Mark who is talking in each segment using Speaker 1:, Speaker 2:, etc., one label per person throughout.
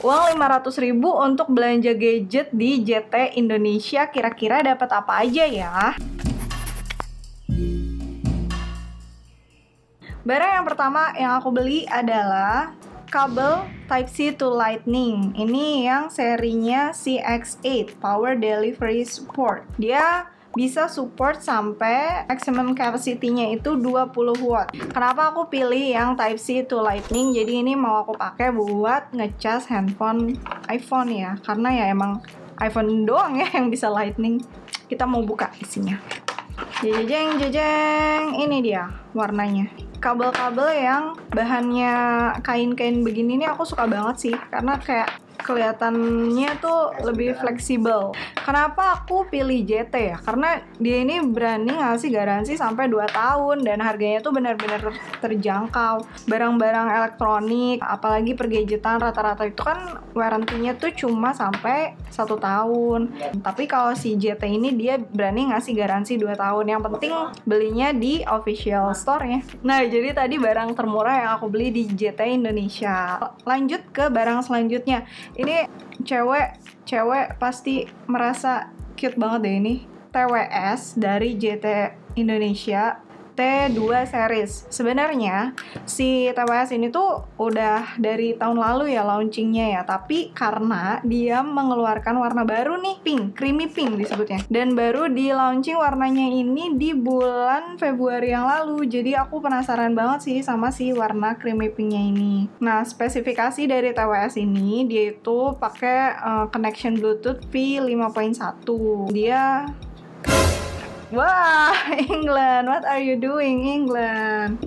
Speaker 1: Uang 500.000 untuk belanja gadget di JT Indonesia, kira-kira dapat apa aja ya? Barang yang pertama yang aku beli adalah kabel Type-C to Lightning. Ini yang serinya CX8 Power Delivery Support. Dia bisa support sampai maximum capacity-nya itu 20 watt. Kenapa aku pilih yang Type-C to Lightning? Jadi ini mau aku pakai buat ngecas handphone iPhone ya. Karena ya emang iPhone doang ya yang bisa Lightning. Kita mau buka isinya. Jejeng, ini dia warnanya. Kabel-kabel yang bahannya kain-kain begini nih aku suka banget sih. Karena kayak kelihatannya tuh lebih fleksibel. Kenapa aku pilih JT ya? Karena dia ini berani ngasih garansi sampai 2 tahun dan harganya tuh benar-benar terjangkau. Barang-barang elektronik, apalagi pergadgetan rata-rata itu kan warrantinya tuh cuma sampai 1 tahun. Tapi kalau si JT ini dia berani ngasih garansi 2 tahun. Yang penting belinya di official store-nya. Nah, jadi tadi barang termurah yang aku beli di JT Indonesia. Lanjut ke barang selanjutnya. Ini cewek pasti merasa cute banget deh ini. TWS dari JT Indonesia T2 series. Sebenarnya si TWS ini tuh udah dari tahun lalu ya launchingnya ya, tapi karena dia mengeluarkan warna baru nih, pink, creamy pink disebutnya, dan baru di launching warnanya ini di bulan Februari yang lalu. Jadi aku penasaran banget sih sama si warna creamy pinknya ini. Nah, spesifikasi dari TWS ini dia itu pakai connection Bluetooth V5.1. Dia wah, England, what are you doing, England?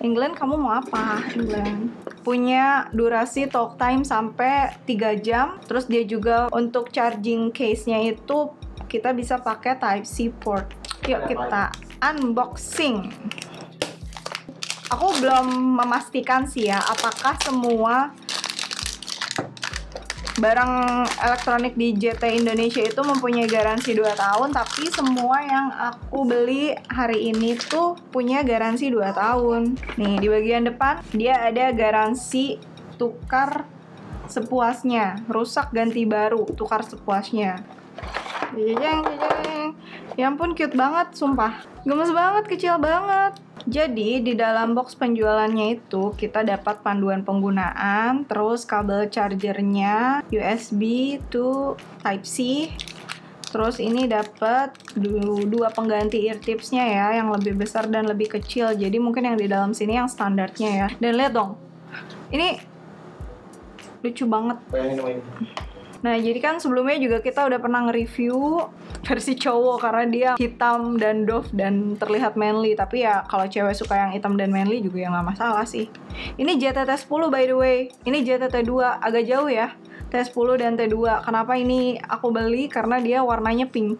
Speaker 1: England, kamu mau apa, England? Punya durasi talk time sampai 3 jam. Terus dia juga untuk charging case-nya itu kita bisa pakai Type-C port. Yuk kita unboxing. Aku belum memastikan sih ya, apakah semua barang elektronik di JT Indonesia itu mempunyai garansi 2 tahun, tapi semua yang aku beli hari ini tuh punya garansi 2 tahun. Nih, di bagian depan dia ada garansi tukar sepuasnya, rusak ganti baru, tukar sepuasnya. Jejeng. Ya ampun, cute banget, sumpah. Gemes banget, kecil banget. Jadi di dalam box penjualannya itu kita dapat panduan penggunaan, terus kabel chargernya, USB to Type-C. Terus ini dapat 2 pengganti ear tipsnya ya, yang lebih besar dan lebih kecil. Jadi mungkin yang di dalam sini yang standarnya ya. Dan lihat dong, ini lucu banget. Nah, jadi kan sebelumnya juga kita udah pernah nge-review versi cowok karena dia hitam dan doff dan terlihat manly. Tapi ya kalau cewek suka yang hitam dan manly juga ya nggak masalah sih. Ini JT T10 by the way. Ini JT T2, agak jauh ya. T10 dan T2. Kenapa ini aku beli? Karena dia warnanya pink.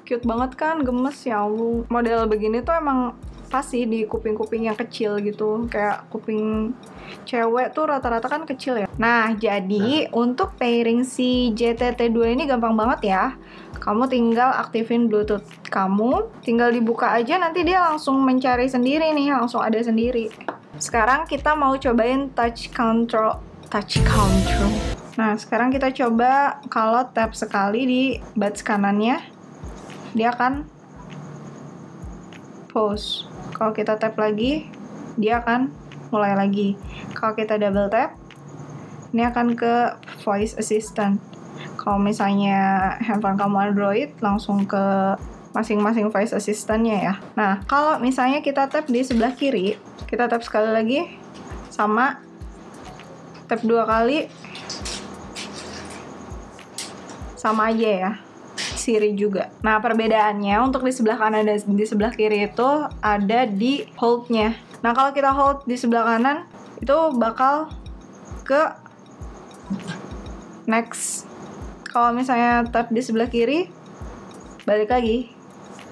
Speaker 1: Cute banget kan, gemes ya Allah. Model begini tuh emang pas sih di kuping-kuping yang kecil gitu. Kayak kuping cewek tuh rata-rata kan kecil ya. Nah, jadi untuk pairing si JT T2 ini gampang banget ya. Kamu tinggal aktifin Bluetooth kamu, tinggal dibuka aja, nanti dia langsung mencari sendiri nih, langsung ada sendiri. Sekarang kita mau cobain touch control. Nah, sekarang kita coba kalau tap sekali di buds kanannya, dia akan pause. Kalau kita tap lagi, dia akan mulai lagi. Kalau kita double tap, ini akan ke voice assistant. Kalau misalnya handphone kamu Android, langsung ke masing-masing voice assistant-nya ya. Nah, kalau misalnya kita tap di sebelah kiri, kita tap sekali lagi, sama tap 2 kali, sama aja ya. Siri juga. Nah, perbedaannya untuk di sebelah kanan dan di sebelah kiri itu ada di hold-nya. Nah, kalau kita hold di sebelah kanan, itu bakal ke next. Kalau misalnya tap di sebelah kiri, balik lagi.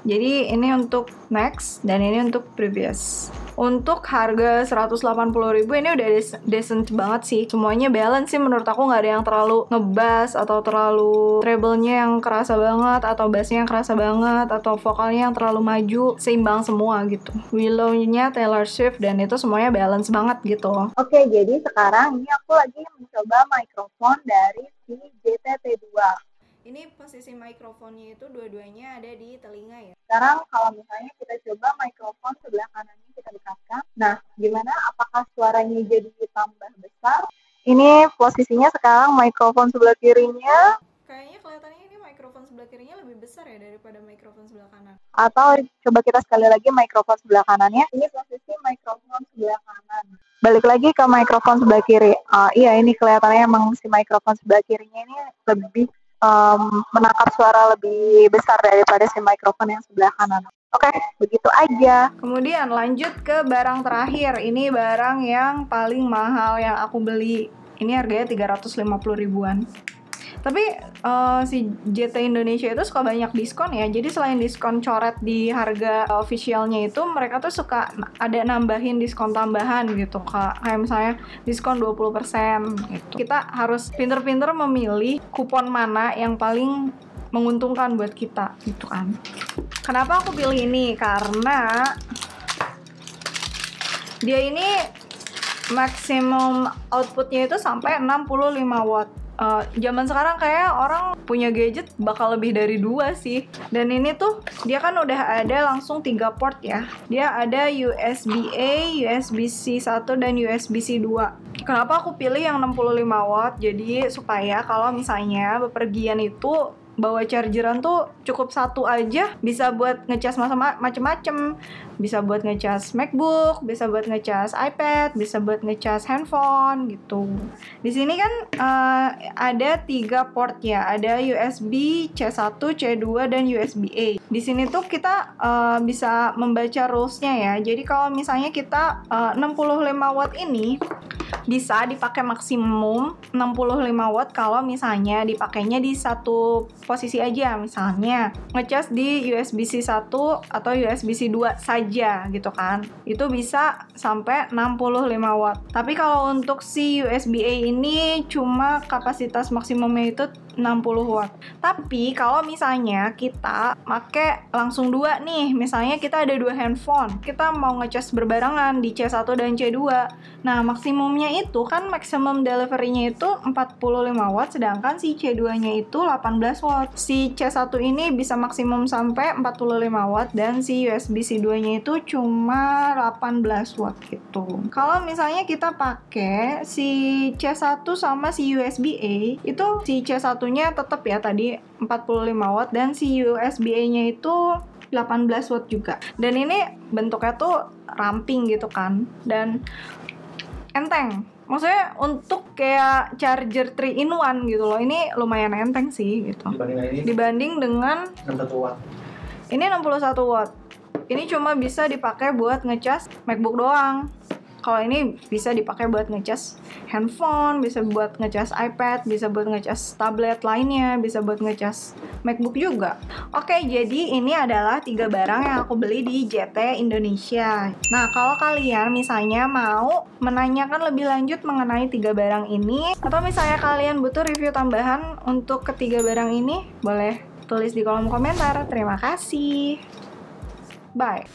Speaker 1: Jadi ini untuk next dan ini untuk previous. Untuk harga 180.000 ini udah decent banget sih. Semuanya balance sih menurut aku, nggak ada yang terlalu ngebass atau terlalu treble-nya yang kerasa banget, atau bass-nya yang kerasa banget, atau vokalnya yang terlalu maju. Seimbang semua gitu. Willow-nya Taylor Swift dan itu semuanya balance banget gitu.
Speaker 2: Oke, jadi sekarang ini aku lagi
Speaker 1: coba mikrofon dari si JT-T2. Ini posisi mikrofonnya itu dua-duanya ada di telinga ya. Sekarang kalau misalnya kita coba mikrofon sebelah kanannya kita dekatkan. Nah, gimana? Apakah suaranya jadi tambah besar? Ini posisinya sekarang mikrofon sebelah kirinya. Kayaknya kelihatannya ini mikrofon sebelah kirinya lebih besar ya daripada mikrofon sebelah kanan. Atau coba kita sekali lagi mikrofon sebelah kanannya. Ini posisi mikrofon sebelah kanan. Balik lagi ke mikrofon sebelah kiri. Iya, ini kelihatannya emang si mikrofon sebelah kirinya ini lebih menangkap suara lebih besar daripada si mikrofon yang sebelah kanan. Oke, begitu aja. Kemudian lanjut ke barang terakhir. Ini barang yang paling mahal yang aku beli. Ini harganya 350 ribuan. Tapi si JT Indonesia itu suka banyak diskon ya. Jadi selain diskon coret di harga officialnya itu, mereka tuh suka ada nambahin diskon tambahan gitu. Kayak misalnya diskon 20% gitu. Kita harus pinter-pinter memilih kupon mana yang paling menguntungkan buat kita gitu kan. Kenapa aku pilih ini? Karena dia ini maksimum outputnya itu sampai 65 watt. Zaman sekarang kayak orang punya gadget bakal lebih dari 2 sih. Dan ini tuh dia kan udah ada langsung 3 port ya. Dia ada USB-A, USB-C 1 dan USB-C 2. Kenapa aku pilih yang 65 watt? Jadi supaya kalau misalnya bepergian itu bawa chargeran tuh cukup satu aja, bisa buat ngecas macem-macem, bisa buat ngecas MacBook, bisa buat ngecas iPad, bisa buat ngecas handphone gitu. Di sini kan ada 3 port ya, ada USB C1, C2 dan USB-A. Di sini tuh kita bisa membaca rules-nya ya. Jadi kalau misalnya kita 65 watt ini bisa dipakai maksimum 65 watt kalau misalnya dipakainya di satu posisi aja, misalnya ngecas di USB-C 1 atau USB-C 2 saja gitu kan. Itu bisa sampai 65 watt. Tapi kalau untuk si USB-A ini cuma kapasitas maksimumnya itu 60 watt. Tapi kalau misalnya kita pakai langsung 2 nih, misalnya kita ada 2 handphone, kita mau ngecas berbarengan di C1 dan C2. Nah, maksimumnya itu kan maximum delivery-nya itu 45 watt, sedangkan si C2-nya itu 18 watt. Si C1 ini bisa maksimum sampai 45 watt dan si USB-C 2-nya itu cuma 18 watt gitu. Kalau misalnya kita pakai si C1 sama si USB-A, itu si C1-nya tetap ya tadi 45 watt dan si USB-A-nya itu 18 watt juga. Dan ini bentuknya tuh ramping gitu kan. Dan enteng. Maksudnya untuk kayak charger 3-in-1 gitu loh. Ini lumayan enteng sih gitu. Dibanding dengan
Speaker 2: 61 watt.
Speaker 1: Ini 61 watt. Ini cuma bisa dipakai buat ngecas MacBook doang. Kalau ini bisa dipakai buat ngecas handphone, bisa buat ngecas iPad, bisa buat ngecas tablet lainnya, bisa buat ngecas MacBook juga. Oke, jadi ini adalah 3 barang yang aku beli di JT Indonesia. Nah, kalau kalian misalnya mau menanyakan lebih lanjut mengenai 3 barang ini, atau misalnya kalian butuh review tambahan untuk ketiga barang ini, boleh tulis di kolom komentar. Terima kasih. Bye.